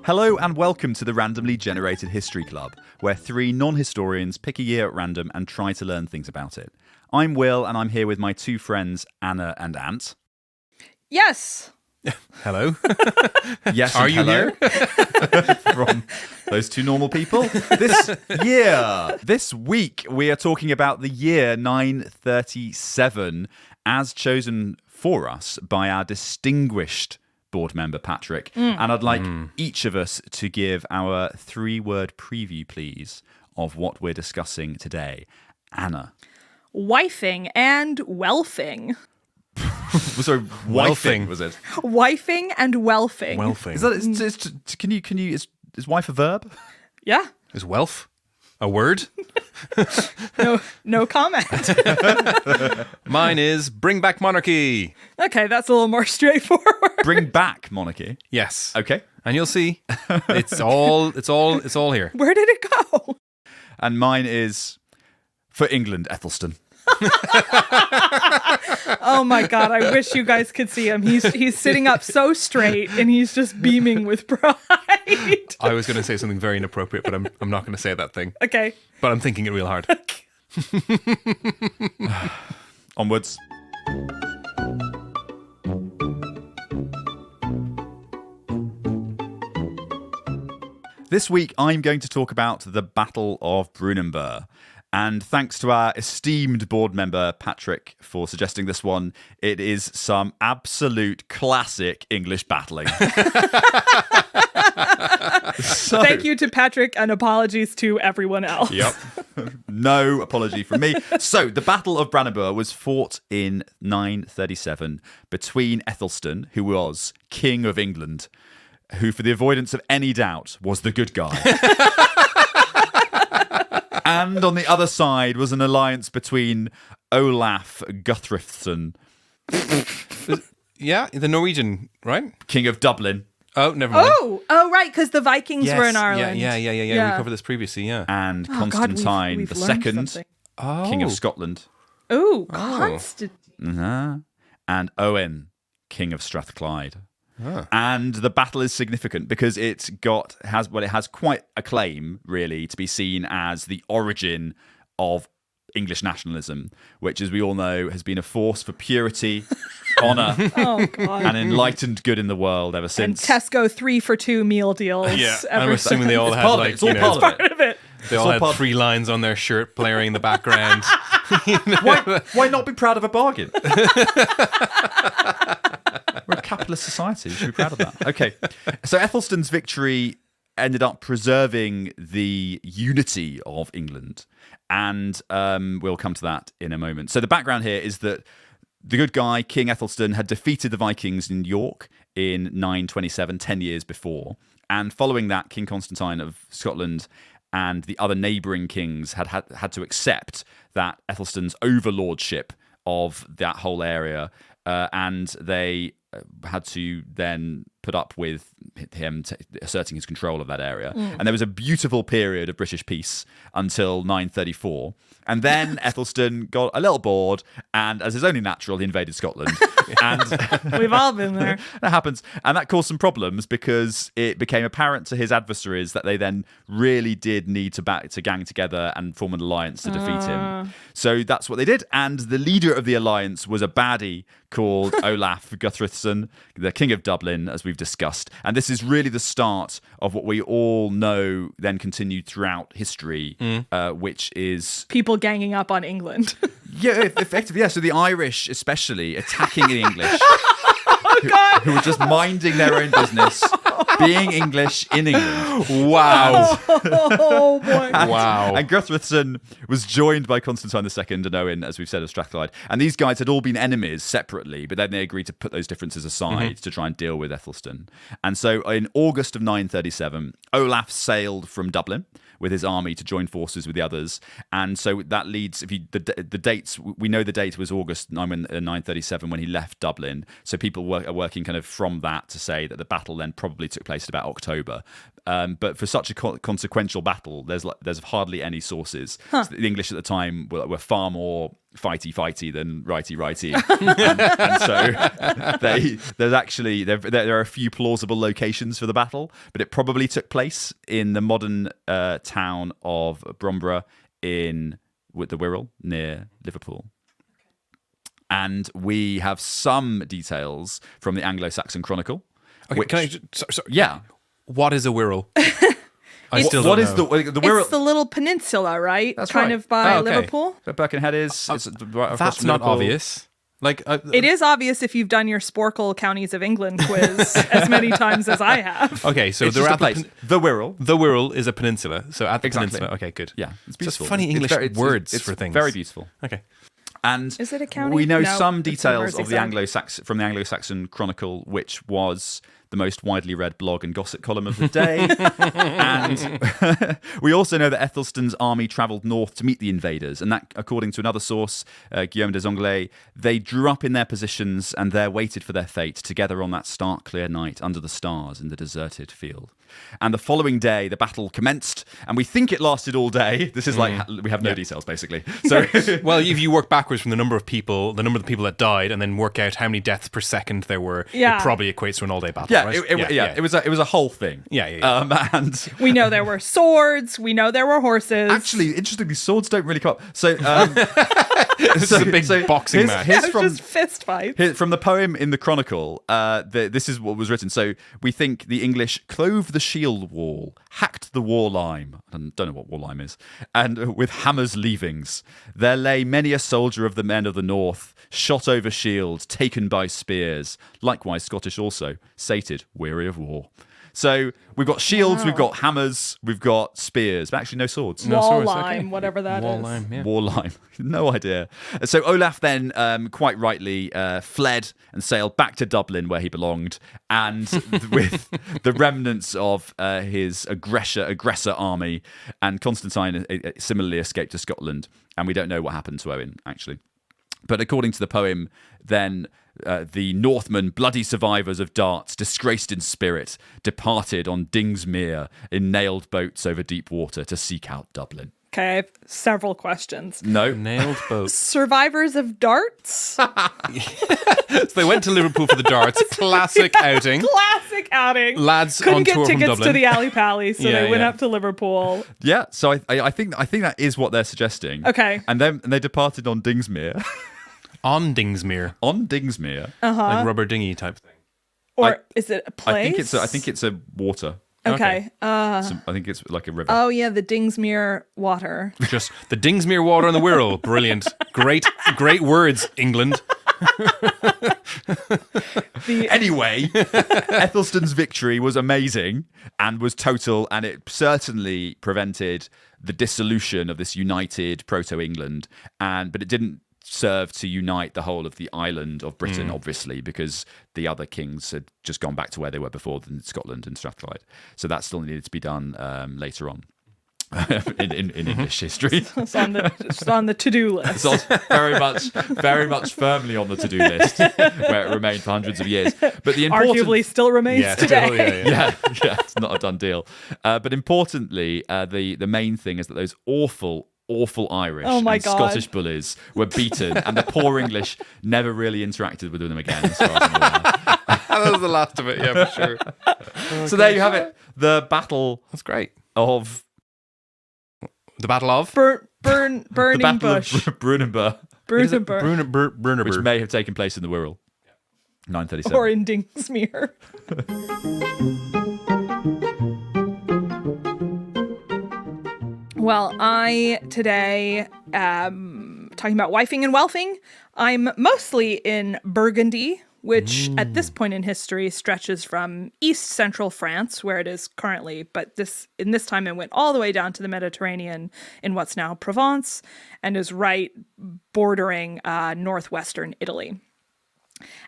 Hello and welcome to the Randomly Generated History Club, where three non-historians pick a year at random and try to learn things about it. I'm Will, and I'm here with my two friends, Anna and Ant. Yes. Hello. Yes, Are you hello. here? From those two normal people. This week, we are talking about the year 937, as chosen for us by our distinguished board member Patrick, and I'd like each of us to give our 3-word preview, please, of what we're discussing today. Anna. Wifing and welfing. So wifing, was it? Wifing and welfing. Welfing. Is that? Can you? Is wife a verb? Yeah. Is Welf a word? No comment. Mine is bring back monarchy. Okay, that's a little more straightforward. Bring back monarchy. Yes. Okay. And you'll see, it's all here. Where did it go? And mine is for England, Ethelstan. Oh my God, I wish you guys could see him. He's sitting up so straight and he's just beaming with pride. I was going to say something very inappropriate, but I'm not going to say that thing. Okay. But I'm thinking it real hard. Onwards. This week, I'm going to talk about the Battle of Brunanburh. And thanks to our esteemed board member, Patrick, for suggesting this one. It is some absolute classic English battling. Thank you to Patrick and apologies to everyone else. Yep. No apology from me. So, the Battle of Brunanburh was fought in 937 between Ethelstan, who was King of England, who, for the avoidance of any doubt, was the good guy. And on the other side was an alliance between Olaf Guthrifsson, Yeah, the Norwegian, right? King of Dublin, Oh, never mind. Oh, right, because the Vikings Yes. were in Ireland. Yeah. Yeah. We covered this previously, yeah. and Oh, God, Constantine we've learned II, something. King of Scotland, Oh, Constant. and Owen, King of Strathclyde. Ah. And the battle is significant because it has quite a claim, really, to be seen as the origin of English nationalism, which, as we all know, has been a force for purity, honour, Oh, God. and enlightened good in the world ever And since. Tesco 3-for-2 meal deals. Yeah, ever I'm assuming they all It's had part of it. like, It's all you know, part of it. part of it. they all all had part- 3 lines on their shirt blaring in the background. Why not be proud of a bargain? We're a capitalist society. We should be proud of that. Okay. So Ethelstan's victory ended up preserving the unity of England. And we'll come to that in a moment. So the background here is that the good guy, King Ethelstan, had defeated the Vikings in York in 927, 10 years before. And following that, King Constantine of Scotland and the other neighbouring kings had to accept that Ethelstan's overlordship of that whole area, and they had to then put up with him asserting his control of that area. And there was a beautiful period of British peace until 934. And then Ethelstan got a little bored, and as is only natural, he invaded Scotland. And We've all been there. that happens. And that caused some problems because it became apparent to his adversaries that they then really did need to gang together and form an alliance to defeat him. So that's what they did. And the leader of the alliance was a baddie called Olaf Guthrifsson, the King of Dublin, as we've discussed. And this is really the start of what we all know then continued throughout history, which is... People ganging up on England. Yeah, effectively, yeah. So the Irish, especially, attacking the English, who were just minding their own business, being English in England. Wow. Oh, boy. Wow. And Guthrifsson was joined by Constantine II and Owen, as we've said, of Strathclyde. And these guys had all been enemies separately, but then they agreed to put those differences aside to try and deal with Ethelstan. And so in August of 937, Olaf sailed from Dublin with his army to join forces with the others. And so that leads, the dates, we know the date was August 937 when he left Dublin. So people are working kind of from that to say that the battle then probably took took place at about October. But for such a consequential battle, there's hardly any sources. So the English at the time were far more fighty than righty, and so there are a few plausible locations for the battle, but it probably took place in the modern town of Brunanburh with the Wirral near Liverpool. And we have some details from the Anglo-Saxon Chronicle. Okay, can I sorry. Yeah. What is a Wirral? I What don't is know. the Wirral? It's the little peninsula, right? That's kind right. of by Oh, okay. Liverpool. Where Birkenhead is. It's right across That's from not Liverpool. obvious. Like It is obvious if you've done your Sporkle Counties of England quiz as many times as I have. Okay, so It's they're just a at place. The Wirral. The Wirral is a peninsula. So at the Exactly. peninsula. Okay, good. Yeah, it's Just beautiful. funny English words for things. Very beautiful. Okay. And Is it a county? we know No, some it's in details of the Merseyside. from the Anglo-Saxon Chronicle, which was the most widely read blog and gossip column of the day. And we also know that Ethelstan's army travelled north to meet the invaders, and that, according to another source, Guillaume des Anglais, they drew up in their positions and there waited for their fate, together on that stark clear night under the stars in the deserted field. And the following day, the battle commenced, and we think it lasted all day. This is like, we have no details, basically. So, Well, if you work backwards from the number of people that died, and then work out how many deaths per second there were, Yeah. it probably equates to an all-day battle, yeah, right? it was a whole thing. Yeah. And We know there were swords. We know there were horses. actually, interestingly, swords don't really come up. So, This is a big boxing match. it was just fist fights. From the poem in the Chronicle, this is what was written. So we think the English clove the shield wall, hacked the war lime, I don't know what war lime is, and with hammers leavings, there lay many a soldier of the men of the north, shot over shield, taken by spears, likewise Scottish also, sated, weary of war. So we've got shields, Wow. we've got hammers, we've got spears, but actually no swords. No Wall swords, lime, okay. whatever that is. Wall lime, yeah. War lime. No idea. So Olaf then, quite rightly, fled and sailed back to Dublin where he belonged, and with the remnants of his aggressor army, and Constantine similarly escaped to Scotland, and we don't know what happened to Owen, actually. But according to the poem, then the Northmen, bloody survivors of darts, disgraced in spirit, departed on Dingsmere in nailed boats over deep water to seek out Dublin. Okay, I have several questions. No. Nailed boats. Survivors of darts? So they went to Liverpool for the darts. Classic outing. Classic outing. Lads Couldn't on get tour from tickets to Dublin. the Alley Pally, so Yeah, they went yeah. up to Liverpool. Yeah, so I think that is what they're suggesting. Okay. And then they departed on Dingsmere. On Dingsmere. On Dingsmere. Like rubber dinghy type thing. Or is it a place? I think it's a water. Okay. I think it's like a river. Oh, yeah, the Dingsmere water. Just the Dingsmere water on the Wirral. Brilliant. Great words, England. Anyway, Ethelstan's victory was amazing and was total, and it certainly prevented the dissolution of this united proto-England. But it didn't serve to unite the whole of the island of Britain, obviously, because the other kings had just gone back to where they were before, in Scotland and Strathclyde. So that still needed to be done later on in English history. It's on the to-do list. It's very much firmly on the to-do list, where it remained for hundreds of years. But the important, Arguably still remains Yeah, today. still, yeah. yeah, it's not a done deal. But importantly, the main thing is that those awful Irish Oh my and God. Scottish bullies were beaten, and the poor English never really interacted with them again, as far as I'm aware. That was the last of it, yeah, for sure. So there you have it, the Battle That's great. of The Battle of Burning the Battle Bush. of Brunanburh, Brunanburh. Brunanburh. which may have taken place in the Wirral, 937. Or in Dingsmere. Well, I today talking about wifing and welfing. I'm mostly in Burgundy, which at this point in history stretches from east central France, where it is currently, but in this time it went all the way down to the Mediterranean in what's now Provence, and is right bordering northwestern Italy.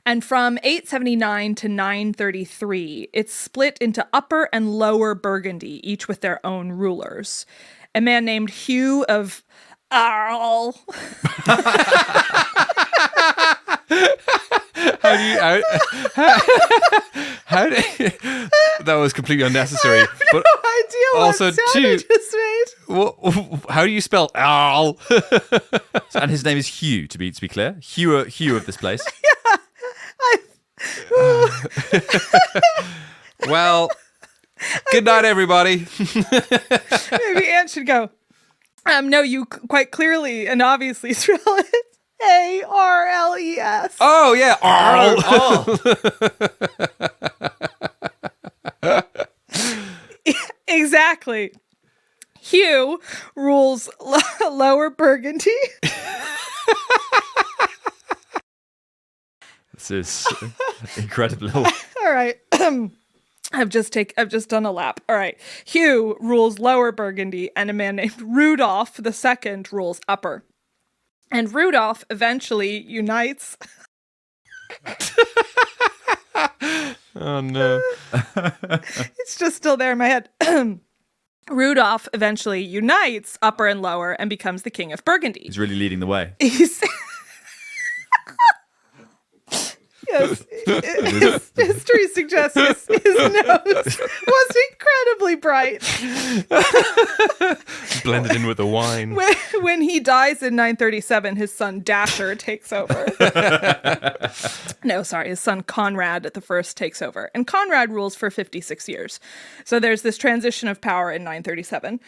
And from 879 to 933, it's split into Upper and Lower Burgundy, each with their own rulers. A man named Hugh of Arles. That was completely unnecessary. But No idea what also, sound I too- just made. how do you spell Arles? And his name is Hugh, to be clear. Hugh of this place. Well, good night, everybody. Maybe Ant should go. No, you quite clearly and obviously spell it Arles. Oh, yeah. Arles. Exactly. Hugh rules Lower Burgundy. This is incredible. All right. I've just done a lap. All right. Hugh rules Lower Burgundy, and a man named Rudolph II rules Upper. And Rudolph eventually unites. Oh, no. It's just still there in my head. Rudolph eventually unites Upper and Lower and becomes the king of Burgundy. He's really leading the way. He's yes, history suggests his nose was incredibly bright. Blended in with the wine. When he dies in 937, his son Dasher takes over. No, sorry, his son Conrad I takes over. And Conrad rules for 56 years. So there's this transition of power in 937.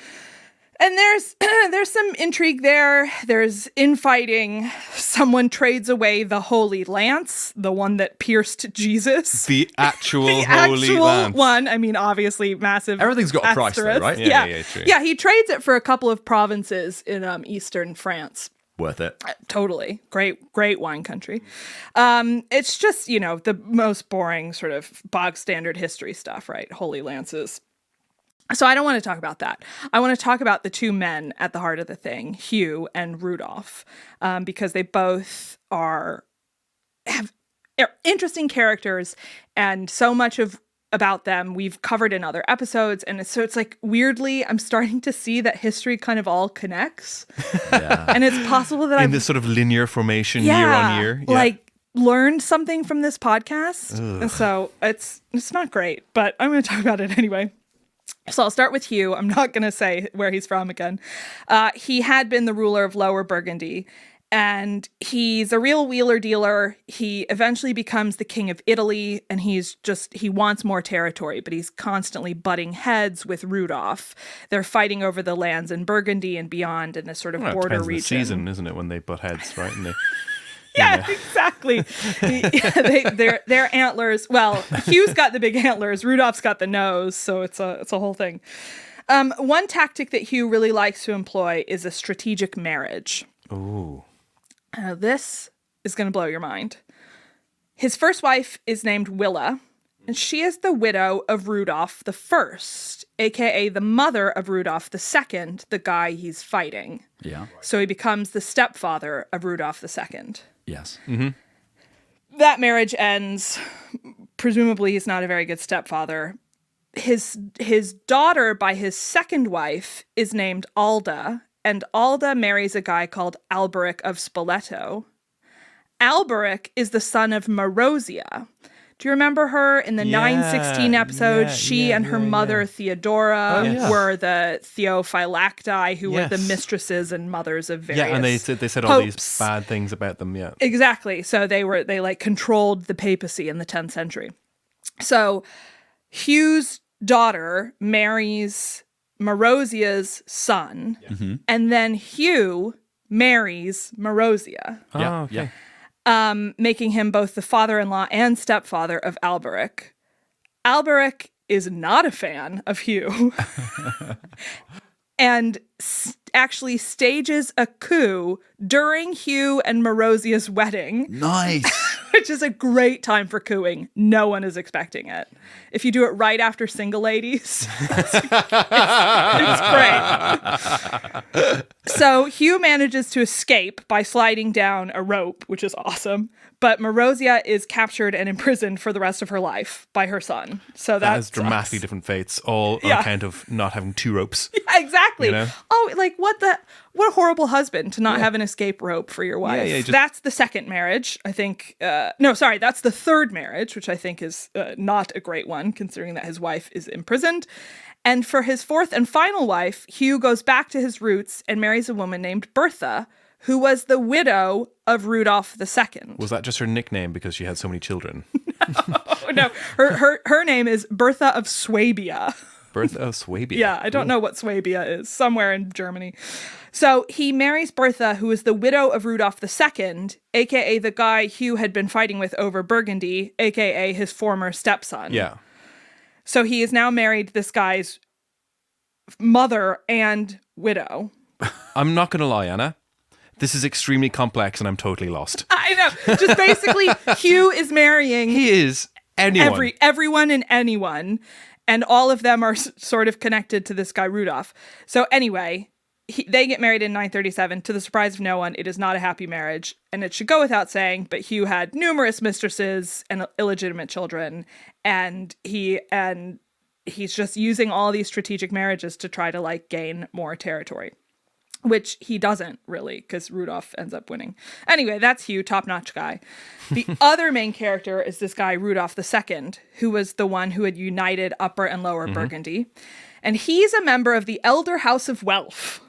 And there's some intrigue there. There's infighting. Someone trades away the Holy Lance, the one that pierced Jesus. The actual The Holy actual Lance. one. I mean, obviously, massive. Everything's got a price though, asterisk. right? Yeah, true. Yeah, he trades it for a couple of provinces in eastern France. Worth it. Totally. Great wine country. It's just, the most boring sort of bog standard history stuff, right? Holy Lances. So I don't want to talk about that. I want to talk about the two men at the heart of the thing, Hugh and Rudolph, because they both have interesting characters, and so much about them we've covered in other episodes. And so it's like, weirdly, I'm starting to see that history kind of all connects. Yeah. And it's possible that In this sort of linear formation year on year. Yeah. like learned something from this podcast. And so it's not great, but I'm going to talk about it anyway. So I'll start with Hugh. I'm not going to say where he's from again. He had been the ruler of Lower Burgundy, and he's a real wheeler dealer. He eventually becomes the king of Italy, and he wants more territory, but he's constantly butting heads with Rudolph. They're fighting over the lands in Burgundy and beyond in this sort of Well, it border depends on the region. season, isn't it, when they butt heads, right? And they, Yeah, exactly. Their antlers. Well, Hugh's got the big antlers. Rudolph's got the nose, so it's a whole thing. One tactic that Hugh really likes to employ is a strategic marriage. ooh. This is going to blow your mind. His first wife is named Willa, and she is the widow of Rudolph I, aka the mother of Rudolph II, the guy he's fighting. Yeah. So he becomes the stepfather of Rudolph II. Yes. That marriage ends. Presumably, he's not a very good stepfather. His daughter by his second wife is named Alda, and Alda marries a guy called Alberic of Spoleto. Alberic is the son of Marozia. Do you remember her in the 916 episode? She and her mother Theodora were the Theophylacti, who were the mistresses and mothers of various And they said all these popes. bad things about them, yeah. Exactly. So they controlled the papacy in the 10th century. So Hugh's daughter marries Marozia's son, and then Hugh marries Marozia, Oh, okay. Yeah. making him both the father-in-law and stepfather of Alberic. Alberic is not a fan of Hugh and actually stages a coup during Hugh and Marozia's wedding. Nice. Which is a great time for cooing. No one is expecting it. If you do it right after Single Ladies, it's great. So Hugh manages to escape by sliding down a rope, which is awesome. But Marozia is captured and imprisoned for the rest of her life by her son. So That has sucks. dramatically different fates, all on account of not having two ropes. Yeah, exactly. You know? Oh, like what a horrible husband to not have an escape rope for your wife. Yeah, That's the second marriage, I think. That's the third marriage, which I think is not a great one, considering that his wife is imprisoned. And for his fourth and final wife, Hugh goes back to his roots and marries a woman named Bertha, who was the widow of Rudolph II. Was that just her nickname because she had so many children? No, her name is Bertha of Swabia. Bertha of Swabia. Yeah, I don't know what Swabia is, somewhere in Germany. So he marries Bertha, who is the widow of Rudolph II, a.k.a. the guy Hugh had been fighting with over Burgundy, a.k.a. his former stepson. Yeah. So he is now married this guy's mother and widow. I'm not going to lie, Anna. This is extremely complex and I'm totally lost. I know. Just basically, Hugh is marrying... He is anyone. Everyone and anyone. And all of them are sort of connected to this guy, Rudolph. So anyway, they get married in 937. To the surprise of no one, it is not a happy marriage. And it should go without saying, but Hugh had numerous mistresses and illegitimate children. And he's just using all these strategic marriages to try to gain more territory. Which he doesn't really, because Rudolph ends up winning. Anyway, that's Hugh, top-notch guy. The other main character is this guy, Rudolph II, who was the one who had united Upper and Lower Burgundy. And he's a member of the elder House of Welf.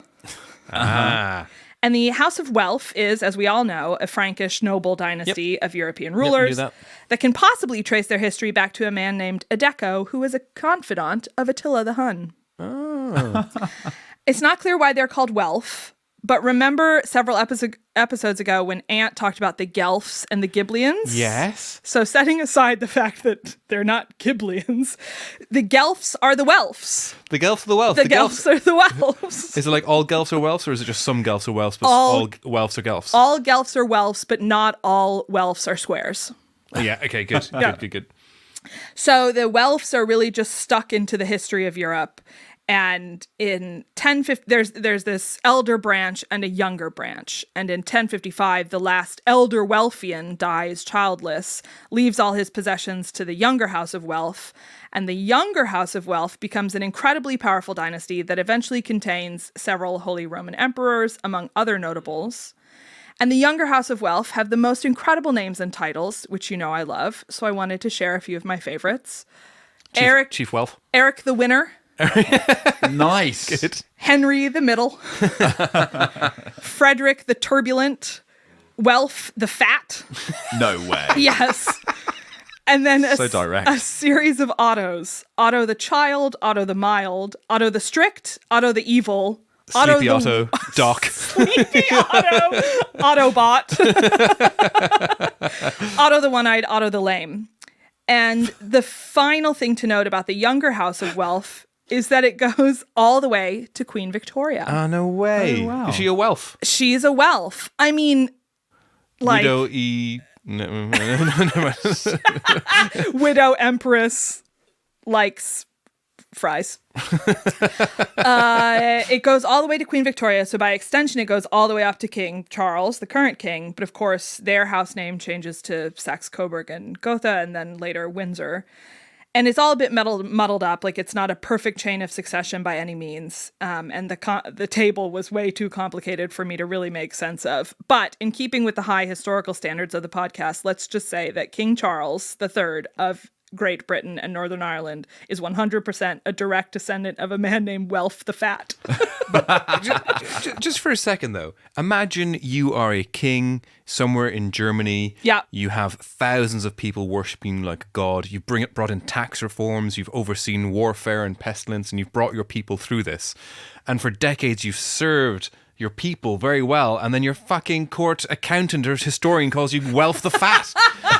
Ah. And the House of Welf is, as we all know, a Frankish noble dynasty of European rulers that can possibly trace their history back to a man named Adeco, who was a confidant of Attila the Hun. Oh. It's not clear why they're called Welf, but remember several episodes ago when Ant talked about the Guelphs and the Ghiblians? Yes. So setting aside the fact that they're not Ghiblians, the Guelphs are the Welfs. The Guelphs are the Welfs. The Guelphs are the Welfs. Is it like all Guelphs are Welfs, or is it just some Guelphs are Welfs, but all Welfs are Guelphs? All Guelphs are Welfs, but not all Welfs are squares. Yeah, okay, good. Yeah. Good. So the Welfs are really just stuck into the history of Europe. And in 1050, there's this elder branch and a younger branch. And in 1055, the last elder Welfian dies childless, leaves all his possessions to the younger House of Welf. And the younger House of Welf becomes an incredibly powerful dynasty that eventually contains several Holy Roman emperors, among other notables. And the younger House of Welf have the most incredible names and titles, which you know I love. So I wanted to share a few of my favorites. Chief Welf. Eric the Winner. Nice. Good. Henry the Middle, Frederick the Turbulent, Welf the Fat. No way. Yes. And then So direct. a series of Ottos. Otto the Child, Otto the Mild, Otto the Strict, Otto the Evil, Sleepy Otto, Doc. Sleepy Otto, Autobot, Otto the One-Eyed, Otto the Lame. And the final thing to note about the younger House of Welf is that it goes all the way to Queen Victoria. Oh, no way. Oh, wow. Is she a Welf? She's a Welf. I mean, like... Widow Widow Empress likes fries. It goes all the way to Queen Victoria, so by extension it goes all the way up to King Charles, the current king, but of course their house name changes to Saxe-Coburg and Gotha and then later Windsor. And it's all a bit muddled up, like it's not a perfect chain of succession by any means. And the table was way too complicated for me to really make sense of. But in keeping with the high historical standards of the podcast, let's just say that King Charles III of Great Britain and Northern Ireland is 100% a direct descendant of a man named Welf the Fat. Just for a second, though, imagine you are a king somewhere in Germany. Yeah. You have thousands of people worshipping like a god. You brought in tax reforms. You've overseen warfare and pestilence, and you've brought your people through this. And for decades, you've served your people very well, and then your fucking court accountant or historian calls you Welf the Fat.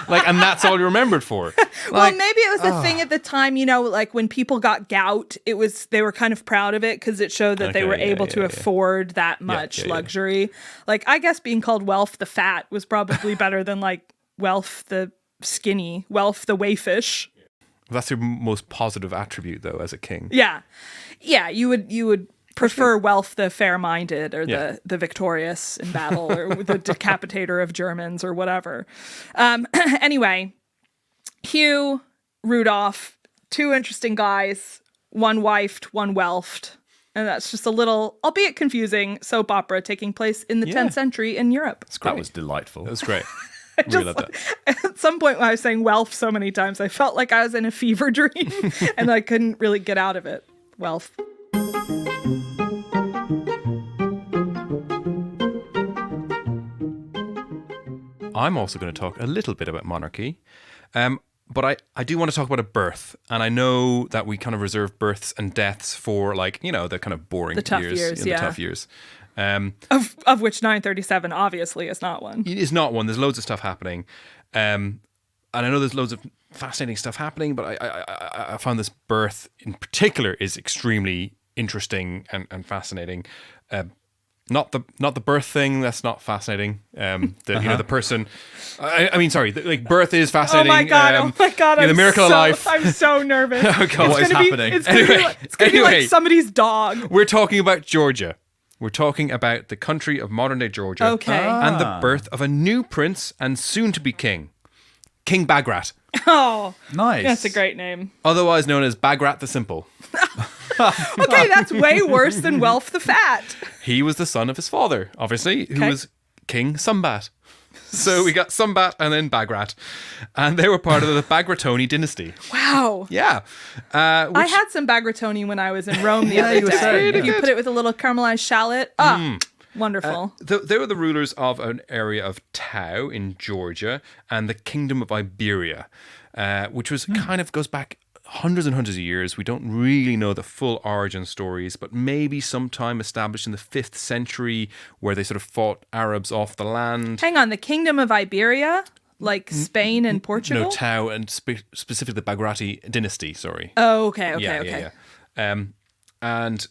And that's all you're remembered for. Well, maybe it was a thing at the time, like when people got gout, they were kind of proud of it because it showed that they were able to afford that much luxury. Like, I guess being called Welf the Fat was probably better than like Welf the Skinny, Welf the Wayfish. That's your most positive attribute, though, as a king. Yeah. Yeah, you would prefer Welf the fair-minded or the victorious in battle or the decapitator of Germans or whatever. Anyway, Hugh, Rudolph, two interesting guys, one wifed, one welfed. And that's just a little, albeit confusing, soap opera taking place in the 10th century in Europe. That was delightful. That was great. Really loved that. At some point when I was saying Welf so many times, I felt like I was in a fever dream and I couldn't really get out of it. Welf. I'm also going to talk a little bit about monarchy. But I do want to talk about a birth. And I know that we kind of reserve births and deaths for, like, you know, the kind of boring The tough years, yeah. The tough years. Of which 937 obviously is not one. It is not one. There's loads of stuff happening. And I know there's loads of fascinating stuff happening, but I found this birth in particular is extremely interesting and fascinating. Not the birth thing. That's not fascinating. You know, the person. I mean, sorry. Like, birth is fascinating. Oh my god! You know, the miracle of life. I'm so nervous. Oh god, what is happening? It's gonna be like somebody's dog. We're talking about Georgia. We're talking about the country of modern-day Georgia. Okay. And the birth of a new prince and soon-to-be king, King Bagrat. Oh, nice. That's a great name. Otherwise known as Bagrat the Simple. Okay, that's way worse than Welf the Fat. He was the son of his father, obviously, who was King Sumbat. So we got Sumbat and then Bagrat. And they were part of the Bagratoni dynasty. Wow. Yeah. I had some Bagratoni when I was in Rome the other day. If you put it with a little caramelized shallot. Wonderful. They were the rulers of an area of Tau in Georgia and the Kingdom of Iberia, which was kind of goes back hundreds and hundreds of years. We don't really know the full origin stories, but maybe sometime established in the 5th century where they sort of fought Arabs off the land. Hang on, the Kingdom of Iberia? Like Spain and Portugal? No, Tau and specifically the Bagrati dynasty, sorry. Oh, okay. Yeah. And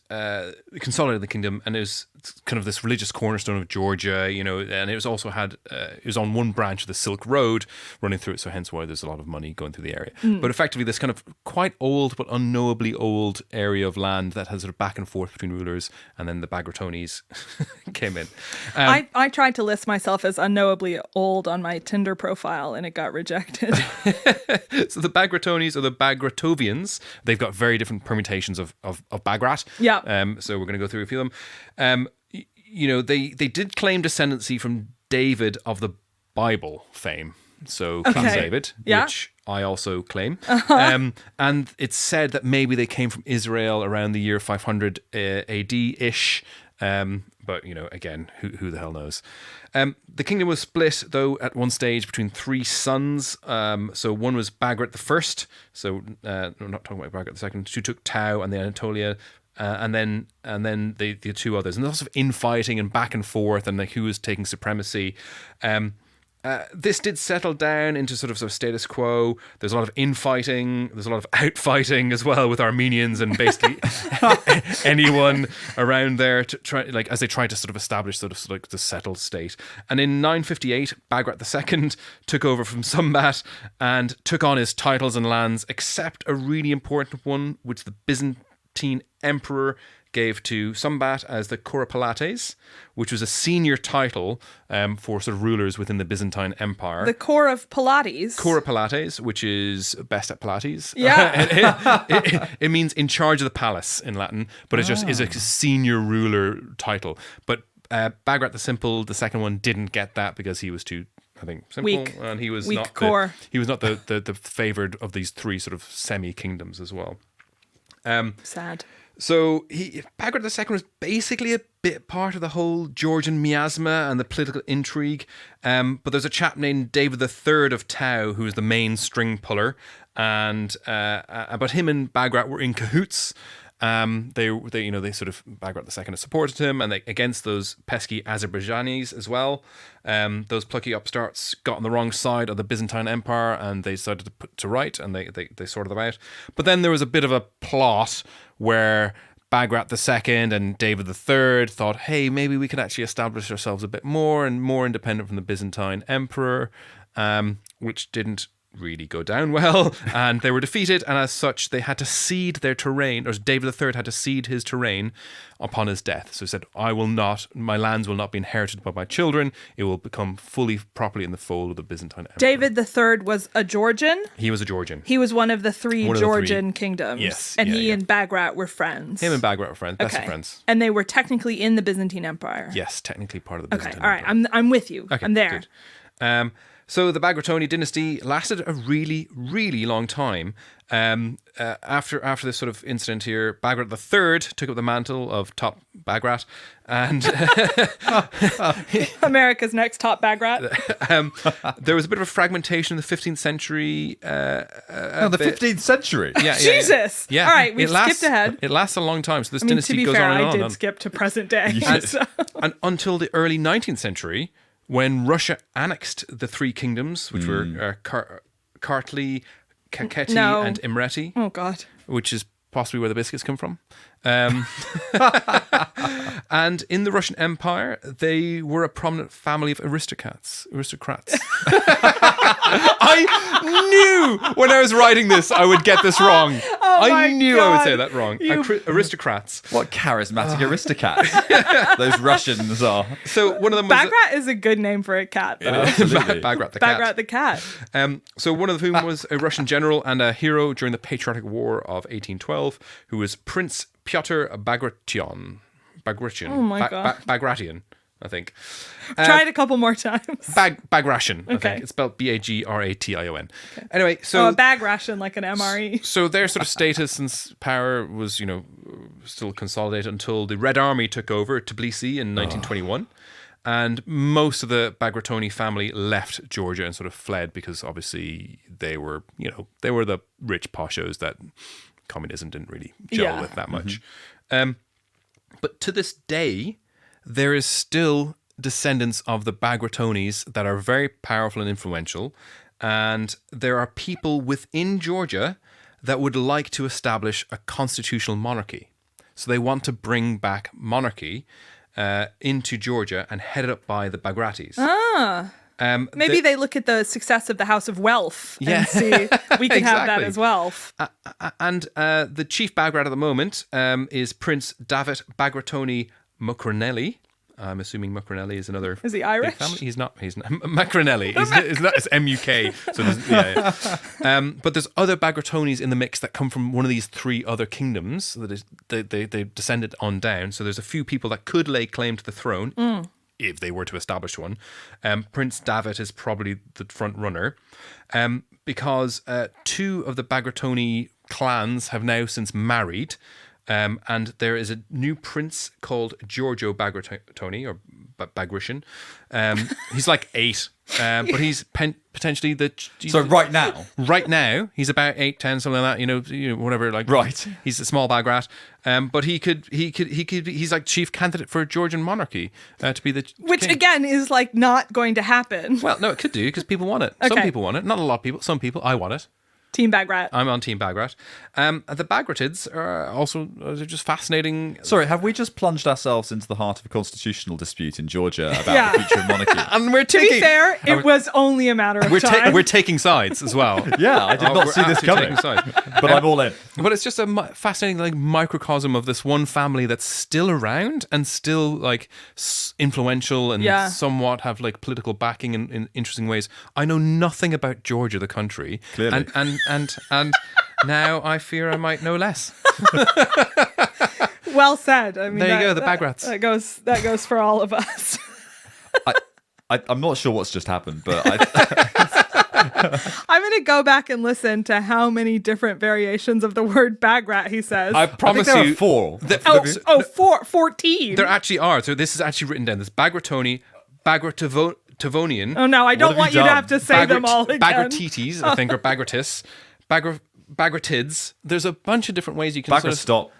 consolidated the kingdom, and it was kind of this religious cornerstone of Georgia, you know, and it was also it was on one branch of the Silk Road running through it, so hence why there's a lot of money going through the area. But effectively, this kind of quite old but unknowably old area of land that has sort of back and forth between rulers, and then the Bagratonis came in. I tried to list myself as unknowably old on my Tinder profile, and it got rejected. So the Bagratonis or the Bagratovians, they've got very different permutations of Bagrat. Yeah. So we're going to go through a few of them. You know, they did claim descendancy from David of the Bible fame. So King David, which I also claim. And it's said that maybe they came from Israel around the year 500 AD-ish. But, you know, again, who the hell knows? The kingdom was split, though, at one stage between 3 sons. So one was Bagrat the First. So we're not talking about Bagrat the Second. Who took Tau and the Anatolia. And then the 2 others. And there's lots of infighting and back and forth and like who was taking supremacy. This did settle down into sort of status quo. There's a lot of infighting. There's a lot of outfighting as well with Armenians and basically anyone around there to try, like, as they tried to sort of establish sort of like the settled state. And in 958, Bagrat II took over from Sumbat and took on his titles and lands, except a really important one, which the Byzantine emperor gave to Sumbat as the Core of Pilates, which was a senior title for sort of rulers within the Byzantine Empire. The Core of Pilates. Core of Pilates, which is best at Pilates. Yeah. It means in charge of the palace in Latin, but it just is a senior ruler title. But Bagrat the Simple, the second one, didn't get that because he was too, I think, simple, weak. And he was weak not core. He was not the favored of these 3 sort of semi-kingdoms as well. Sad. So Bagrat II was basically a bit part of the whole Georgian miasma and the political intrigue. But there's a chap named David III of Tau who was the main string puller, and but him and Bagrat were in cahoots. They sort of Bagrat II supported him, and against those pesky Azerbaijanis as well. Those plucky upstarts got on the wrong side of the Byzantine Empire, and they decided to put to right, and they sorted them out. But then there was a bit of a plot where Bagrat II and David III thought, hey, maybe we can actually establish ourselves a bit more and more independent from the Byzantine Emperor, which didn't really go down well, and they were defeated, and as such they had to cede their terrain, or David III had to cede his terrain upon his death. So he said, my lands will not be inherited by my children, it will become fully properly in the fold of the Byzantine Empire. David III was a Georgian. He was a Georgian. He was one of the three Georgian kingdoms. Yes. And he and Bagrat were friends. Him and Bagrat were friends, best of friends. And they were technically in the Byzantine Empire. Yes, technically part of the Byzantine Empire. All right, I'm with you. Okay, I'm there. Good. So the Bagratoni dynasty lasted a really, really long time. After this sort of incident here, Bagrat III took up the mantle of top Bagrat, and America's next top Bagrat. There was a bit of a fragmentation in the 15th century. The 15th century? Yeah, Jesus! Yeah. All right, we've skipped ahead. It lasts a long time, so this dynasty to be goes fair, on and I on. did skip to present day. And until the early 19th century, when Russia annexed the three kingdoms, which were Kartli, Kakheti, and Imereti. Oh, God. Which is possibly where the biscuits come from. And in the Russian Empire, they were a prominent family of aristocrats. I knew when I was writing this, I would get this wrong. I knew I would say that wrong. Aristocrats. What charismatic aristocats those Russians are. So one of them was... Bagrat is a good name for a cat, though. Bagrat the cat. Bagrat the cat. So one of whom was a Russian general and a hero during the Patriotic War of 1812, who was Prince Pyotr Bagration. Oh my God. Bagration, I think. Try it a couple more times. Bagration, I think. It's spelled Bagration. Okay. Anyway, so... a bag ration like an MRE. So their sort of status and power was, still consolidated until the Red Army took over Tbilisi in 1921. And most of the Bagratoni family left Georgia and sort of fled because obviously they were the rich poshos that communism didn't really gel with that much. But to this day, there is still descendants of the Bagratonis that are very powerful and influential. And there are people within Georgia that would like to establish a constitutional monarchy. So they want to bring back monarchy into Georgia and headed up by the Bagratis. Maybe they look at the success of the House of Welf and see we can have that as well. And the chief Bagrat at the moment is Prince David Bagratoni Mucranelli. I'm assuming Mucranelli is another. Is he Irish? Family. He's not. Mucranelli. It's M-U-K. So yeah. But there's other Bagratonis in the mix that come from one of these three other kingdoms. They descended on down. So there's a few people that could lay claim to the throne if they were to establish one. Prince David is probably the front runner because two of the Bagratoni clans have now since married. And there is a new prince called Giorgio Bagratoni, or Bagration. He's like 8, but he's potentially the... So right now? Right now, he's about 8, 10, something like that, whatever. Like right. He's a small Bagrat. But he's like chief candidate for a Georgian monarchy to be the Which, king. Again, is like not going to happen. Well, no, it could do, because people want it. Okay. Some people want it. Not a lot of people. Some people. I want it. Team Bagrat. I'm on Team Bagrat. The Bagratids are also they're just fascinating. Sorry, have we just plunged ourselves into the heart of a constitutional dispute in Georgia about the future of monarchy? And we're to be fair, it was only a matter of time. We're taking sides as well. Yeah, I did not see this coming. But I'm all in. But it's just a fascinating microcosm of this one family that's still around and still influential and somewhat have political backing in interesting ways. I know nothing about Georgia, the country. Clearly. And now I fear I might know less. Well said. I mean, there you go, the Bagrats. That goes for all of us. I'm not sure what's just happened, but I'm going to go back and listen to how many different variations of the word Bagrat he says. I promise there you. Are 4. 14. There actually are. So this is actually written down. There's Bagratoni, Bagratavonian. Oh no, I don't want you to have to say them all again. Bagratites, I think, or Bagratis. Bagratids. There's a bunch of different ways you can stop.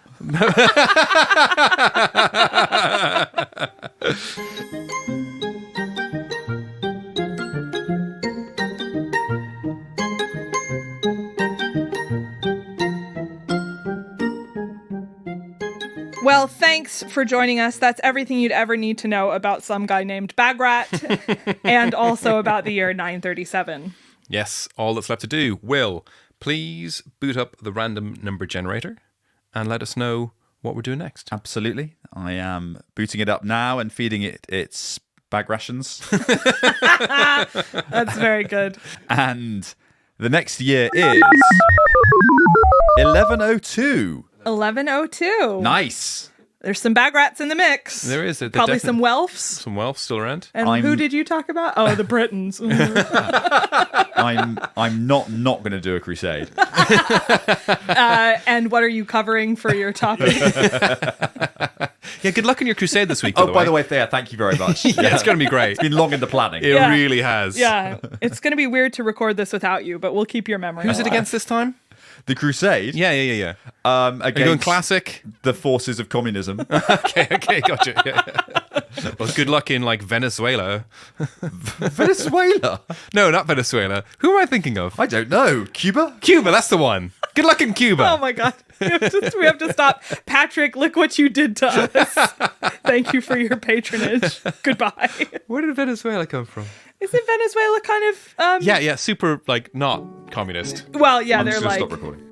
Well, thanks for joining us. That's everything you'd ever need to know about some guy named Bagrat and also about the year 937. Yes, all that's left to do. Will, please boot up the random number generator and let us know what we're doing next. Absolutely. I am booting it up now and feeding it its bag rations. That's very good. And the next year is 1102. 1102. Nice. There's some bag rats in the mix. There is. Probably some Welfs. Some Welf still around. And who did you talk about? Oh, the Britons. I'm not going to do a crusade. And what are you covering for your topic? Yeah, good luck on your crusade this week. By the way, Thea, thank you very much. Yeah, it's going to be great. It's been long in the planning. It really has. Yeah, it's going to be weird to record this without you, but we'll keep your memory. Who's it alive. against this time? The crusade? Yeah. Against Are you going classic? the forces of communism. Okay, gotcha. Yeah. Well, good luck in like Venezuela. Venezuela? No, not Venezuela. Who am I thinking of? I don't know. Cuba? Cuba, that's the one. Good luck in Cuba. Oh my God. We have to stop. Patrick, look what you did to us. Thank you for your patronage. Goodbye. Where did Venezuela come from? Isn't Venezuela kind of... Yeah, super, like, not communist. Well, yeah, I'm they're just going to like... stop recording.